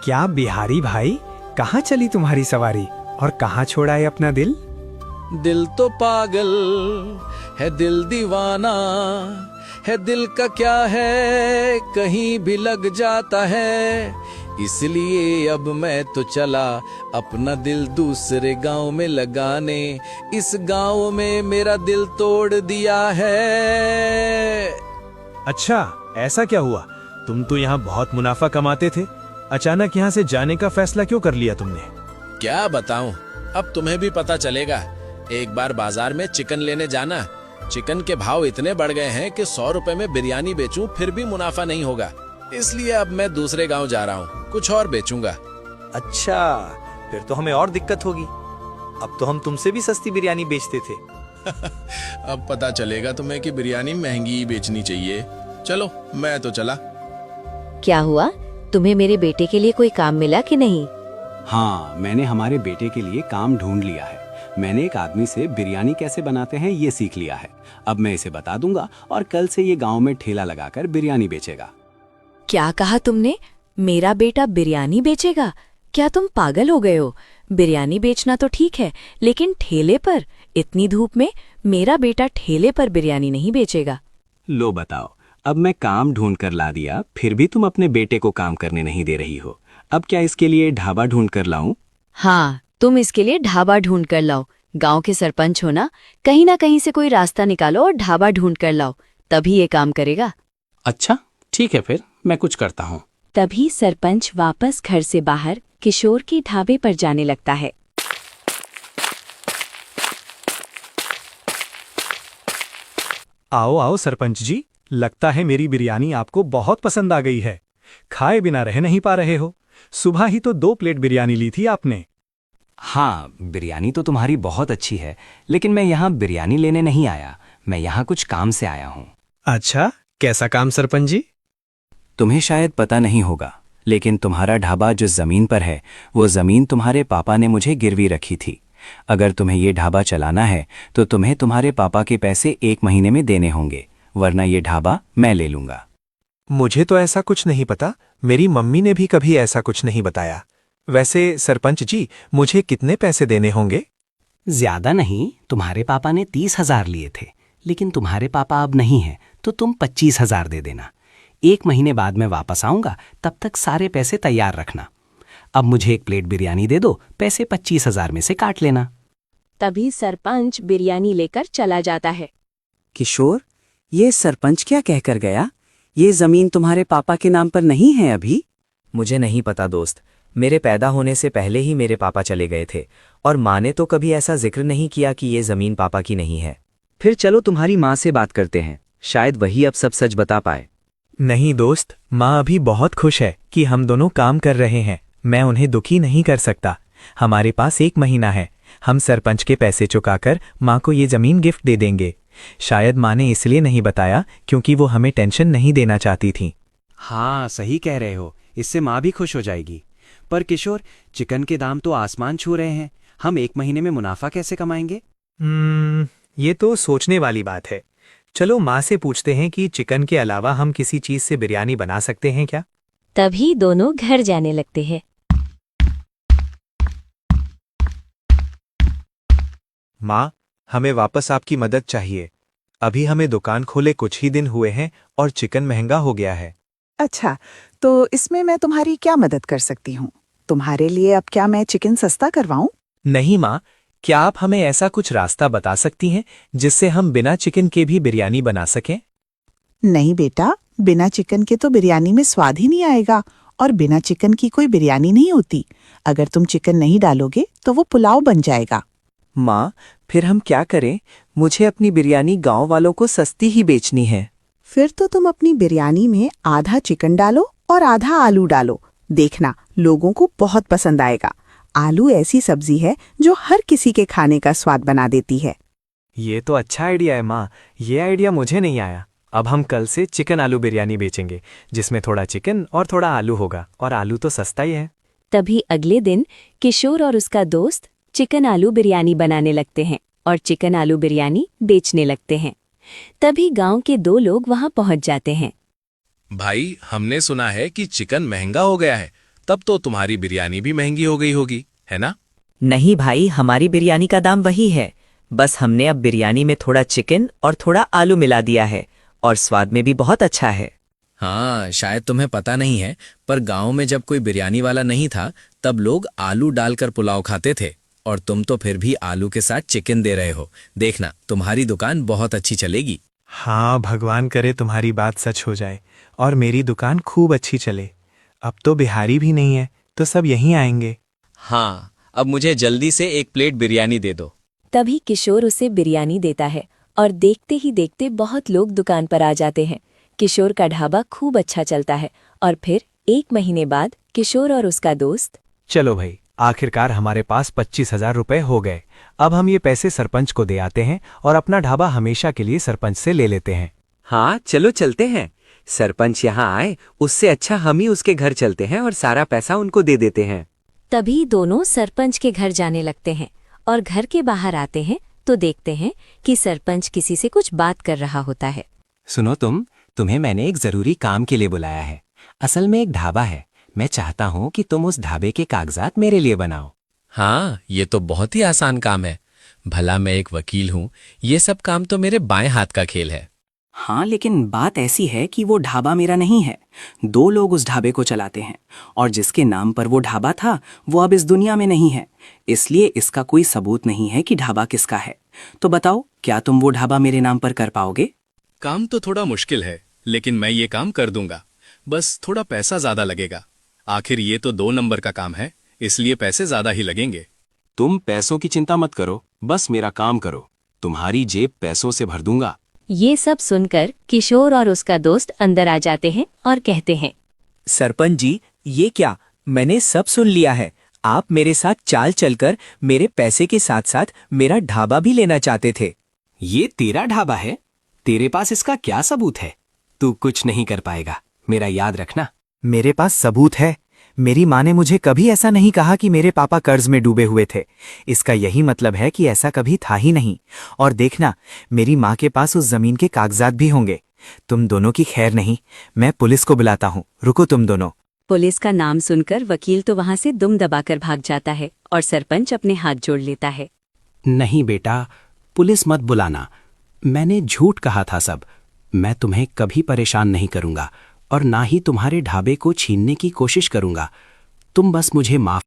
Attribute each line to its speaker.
Speaker 1: क्या बिहारी भाई, कहाँ चली तुम्हारी सवारी और कहाँ छोड़ा है अपना दिल?
Speaker 2: दिल तो पागल है, दिल दीवाना है, दिल का क्या है कहीं भी लग जाता है। इसलिए अब मैं तो चला अपना दिल दूसरे गांव में लगाने, इस गांव में मेरा दिल तोड़ दिया है।
Speaker 3: अच्छा, ऐसा क्या हुआ? तुम तो यहाँ बहुत मुनाफा कमाते थे, अचानक यहाँ से जाने का फैसला क्यों कर लिया तुमने?
Speaker 2: क्या बताऊं, अब तुम्हें भी पता चलेगा। एक बार बाजार में चिकन लेने जाना, चिकन के भाव इतने बढ़ गए हैं कि 100 रुपए में बिरयानी बेचूं फिर भी मुनाफा नहीं होगा। इसलिए अब मैं दूसरे गांव जा रहा हूं, कुछ और बेचूंगा।
Speaker 4: अच्छा, फिर तो हमें और दिक्कत होगी। अब तो हम तुमसे भी सस्ती बिरयानी बेचते थे।
Speaker 2: अब पता चलेगा तुम्हें कि बिरयानी महंगी ही बेचनी चाहिए। चलो, मैं तो चला।
Speaker 5: क्या हुआ, तुम्हें मेरे बेटे के लिए कोई काम मिला कि नहीं?
Speaker 6: हाँ, मैंने हमारे बेटे के लिए काम ढूंढ लिया है। मैंने एक आदमी से बिरयानी कैसे बनाते हैं ये सीख लिया है। अब मैं इसे बता दूंगा और कल से ये गांव में ठेला लगाकर बिरयानी बेचेगा।
Speaker 5: क्या कहा तुमने? मेरा बेटा बिरयानी बेचेगा? क्या तुम पागल हो गए हो? बिरयानी बेचना तो ठीक है, लेकिन ठेले पर इतनी धूप में मेरा बेटा ठेले पर बिरयानी नहीं बेचेगा।
Speaker 6: लो बताओ, अब मैं काम ढूंढ कर ला दिया, फिर भी तुम अपने बेटे को काम करने नहीं दे रही हो। अब क्या इसके लिए ढाबा ढूंढ कर लाऊं?
Speaker 5: हाँ, तुम इसके लिए ढाबा ढूंढ कर लाओ। गांव के सरपंच हो ना कहीं से कोई रास्ता निकालो और ढाबा ढूंढ कर लाओ, तभी ये काम करेगा।
Speaker 6: अच्छा, ठीक है, फिर मैं कुछ करता हूँ।
Speaker 5: तभी सरपंच वापस घर से बाहर किशोर के ढाबे पर जाने लगता है।
Speaker 3: आओ आओ सरपंच जी, लगता है मेरी बिरयानी आपको बहुत पसंद आ गई है। खाए बिना रह नहीं पा रहे हो। सुबह ही तो 2 प्लेट बिरयानी ली थी आपने।
Speaker 6: हाँ, बिरयानी तो तुम्हारी बहुत अच्छी है, लेकिन मैं यहाँ बिरयानी लेने नहीं आया, मैं यहाँ कुछ काम से आया हूँ।
Speaker 1: अच्छा, कैसा काम सरपंच जी?
Speaker 6: तुम्हें शायद पता नहीं होगा, लेकिन तुम्हारा ढाबा जो जमीन पर है, वो जमीन तुम्हारे पापा ने मुझे गिरवी रखी थी। अगर तुम्हें ये ढाबा चलाना है तो तुम्हें तुम्हारे पापा के पैसे 1 महीने में देने होंगे, वरना ये ढाबा मैं ले लूंगा।
Speaker 3: मुझे तो ऐसा कुछ नहीं पता, मेरी मम्मी ने भी कभी ऐसा कुछ नहीं बताया। वैसे सरपंच जी, मुझे कितने पैसे देने होंगे?
Speaker 6: ज्यादा नहीं, तुम्हारे पापा ने 30,000 लिए थे, लेकिन तुम्हारे पापा अब नहीं हैं, तो तुम 25,000 दे देना। 1 महीने बाद मैं वापस आऊंगा, तब तक सारे पैसे तैयार रखना। अब मुझे 1 प्लेट बिरयानी दे दो, पैसे 25,000 में से काट लेना।
Speaker 5: तभी सरपंच बिरयानी लेकर चला जाता है।
Speaker 7: किशोर, ये सरपंच क्या कहकर गया? ये जमीन तुम्हारे पापा के नाम पर नहीं है अभी?
Speaker 4: मुझे नहीं पता दोस्त, मेरे पैदा होने से पहले ही मेरे पापा चले गए थे और माँ ने तो कभी ऐसा जिक्र नहीं किया कि ये जमीन पापा की नहीं है।
Speaker 7: फिर चलो तुम्हारी माँ से बात करते हैं, शायद वही अब सब सच बता पाए।
Speaker 3: नहीं दोस्त, माँ अभी बहुत खुश है कि हम दोनों काम कर रहे हैं। मैं उन्हें दुखी नहीं कर सकता। हमारे पास 1 महीना है, हम सरपंच के पैसे चुकाकर माँ को ये जमीन गिफ्ट दे देंगे। शायद माँ ने इसलिए नहीं बताया क्योंकि वो हमें टेंशन नहीं देना चाहती थी।
Speaker 8: हाँ, सही कह रहे हो, इससे माँ भी खुश हो जाएगी। पर किशोर, चिकन के दाम तो आसमान छू रहे हैं, हम 1 महीने में मुनाफा कैसे कमाएंगे?
Speaker 1: ये तो सोचने वाली बात है। चलो माँ से पूछते हैं कि चिकन के अलावा हम किसी चीज से बिरयानी बना सकते हैं क्या?
Speaker 5: तभी दोनों घर जाने लगते हैं।
Speaker 3: माँ, हमें वापस आपकी मदद चाहिए। अभी हमें दुकान खोले कुछ ही दिन हुए हैं और चिकन महंगा हो गया है।
Speaker 9: अच्छा, तो इसमें मैं तुम्हारी क्या मदद कर सकती हूँ? तुम्हारे लिए अब क्या मैं चिकन सस्ता करवाऊँ?
Speaker 1: नहीं माँ, क्या आप हमें ऐसा कुछ रास्ता बता सकती हैं जिससे हम बिना चिकन के भी बिरयानी बना सकें?
Speaker 9: नहीं बेटा, बिना चिकन के तो बिरयानी में स्वाद ही नहीं आएगा, और बिना चिकन की कोई बिरयानी नहीं होती। अगर तुम चिकन नहीं डालोगे तो वो पुलाव बन जाएगा।
Speaker 7: माँ, फिर हम क्या करें? मुझे अपनी बिरयानी गांव वालों को सस्ती ही बेचनी है।
Speaker 9: फिर तो तुम अपनी बिरयानी में आधा चिकन डालो और आधा आलू डालो। देखना, लोगों को बहुत पसंद आएगा। आलू ऐसी सब्जी है जो हर किसी के खाने का स्वाद बना देती है।
Speaker 1: ये तो अच्छा आइडिया है माँ, ये आइडिया मुझे नहीं आया। अब हम कल से चिकन आलू बिरयानी बेचेंगे, जिसमें थोड़ा चिकन और थोड़ा आलू होगा, और आलू तो सस्ता ही है।
Speaker 5: तभी अगले दिन किशोर और उसका दोस्त चिकन आलू बिरयानी बनाने लगते हैं और चिकन आलू बिरयानी बेचने लगते हैं। तभी गांव के 2 लोग वहां पहुंच जाते हैं।
Speaker 2: भाई, हमने सुना है कि चिकन महंगा हो गया है, तब तो तुम्हारी बिरयानी भी महंगी हो गई होगी, है ना?
Speaker 4: नहीं भाई, हमारी बिरयानी का दाम वही है। बस हमने अब बिरयानी में थोड़ा चिकन और थोड़ा आलू मिला दिया है और स्वाद में भी बहुत अच्छा है।
Speaker 2: हाँ, शायद तुम्हें पता नहीं है, पर गांव में जब कोई बिरयानी वाला नहीं था तब लोग आलू डालकर पुलाव खाते थे, और तुम तो फिर भी आलू के साथ चिकन दे रहे हो। देखना, तुम्हारी दुकान बहुत अच्छी चलेगी।
Speaker 3: हाँ, भगवान करे तुम्हारी बात सच हो जाए और मेरी दुकान खूब अच्छी चले। अब तो बिहारी भी नहीं है तो सब यहीं आएंगे।
Speaker 10: हाँ, अब मुझे जल्दी से एक प्लेट बिरयानी दे दो।
Speaker 5: तभी किशोर उसे बिरयानी देता है और देखते ही देखते बहुत लोग दुकान पर आ जाते हैं। किशोर का ढाबा खूब अच्छा चलता है और फिर 1 महीने बाद किशोर और उसका दोस्त
Speaker 3: चलो भाई, आखिरकार हमारे पास 25,000 रुपए हो गए। अब हम ये पैसे सरपंच को दे आते हैं और अपना ढाबा हमेशा के लिए सरपंच से ले लेते हैं।
Speaker 7: हाँ चलो चलते हैं। सरपंच यहाँ आए उससे अच्छा हम ही उसके घर चलते हैं और सारा पैसा उनको दे देते हैं।
Speaker 5: तभी दोनों सरपंच के घर जाने लगते हैं और घर के बाहर आते हैं तो देखते हैं कि सरपंच किसी से कुछ बात कर रहा होता है।
Speaker 8: सुनो, तुम्हें मैंने एक जरूरी काम के लिए बुलाया है। असल में एक ढाबा है, मैं चाहता हूँ कि तुम उस ढाबे के कागजात मेरे लिए बनाओ।
Speaker 2: हाँ, ये तो बहुत ही आसान काम है। भला मैं एक वकील हूँ, ये सब काम तो मेरे बाएं हाथ का खेल है।
Speaker 6: हाँ, लेकिन बात ऐसी है कि वो ढाबा मेरा नहीं है। 2 लोग उस ढाबे को चलाते हैं और जिसके नाम पर वो ढाबा था वो अब इस दुनिया में नहीं है, इसलिए इसका कोई सबूत नहीं है कि ढाबा किसका है। तो बताओ, क्या तुम वो ढाबा मेरे नाम पर कर पाओगे?
Speaker 2: काम तो थोड़ा मुश्किल है, लेकिन मैं ये काम कर दूंगा। बस थोड़ा पैसा ज्यादा लगेगा। आखिर ये तो 2 नंबर का काम है, इसलिए पैसे ज्यादा ही लगेंगे।
Speaker 8: तुम पैसों की चिंता मत करो, बस मेरा काम करो, तुम्हारी जेब पैसों से भर दूंगा।
Speaker 5: ये सब सुनकर किशोर और उसका दोस्त अंदर आ जाते हैं और कहते हैं,
Speaker 4: सरपंच जी, ये क्या? मैंने सब सुन लिया है। आप मेरे साथ चाल चलकर मेरे पैसे के साथ साथ मेरा ढाबा भी लेना चाहते थे।
Speaker 6: ये तेरा ढाबा है? तेरे पास इसका क्या सबूत है? तू कुछ नहीं कर पाएगा, मेरा याद रखना।
Speaker 3: मेरे पास सबूत है। मेरी माँ ने मुझे कभी ऐसा नहीं कहा कि मेरे पापा कर्ज में डूबे हुए थे। इसका यही मतलब है कि ऐसा कभी था ही नहीं। और देखना, मेरी माँ के पास उस जमीन के कागजात भी होंगे। तुम दोनों की खैर नहीं, मैं पुलिस को बुलाता हूँ। रुको तुम दोनों।
Speaker 5: पुलिस का नाम सुनकर वकील तो वहां से दुम दबाकर भाग जाता है और सरपंच अपने हाथ जोड़ लेता है।
Speaker 6: नहीं बेटा, पुलिस मत बुलाना। मैंने झूठ कहा था सब। मैं तुम्हें कभी परेशान नहीं करूंगा और ना ही तुम्हारे ढाबे को छीनने की कोशिश करूंगा। तुम बस मुझे माफ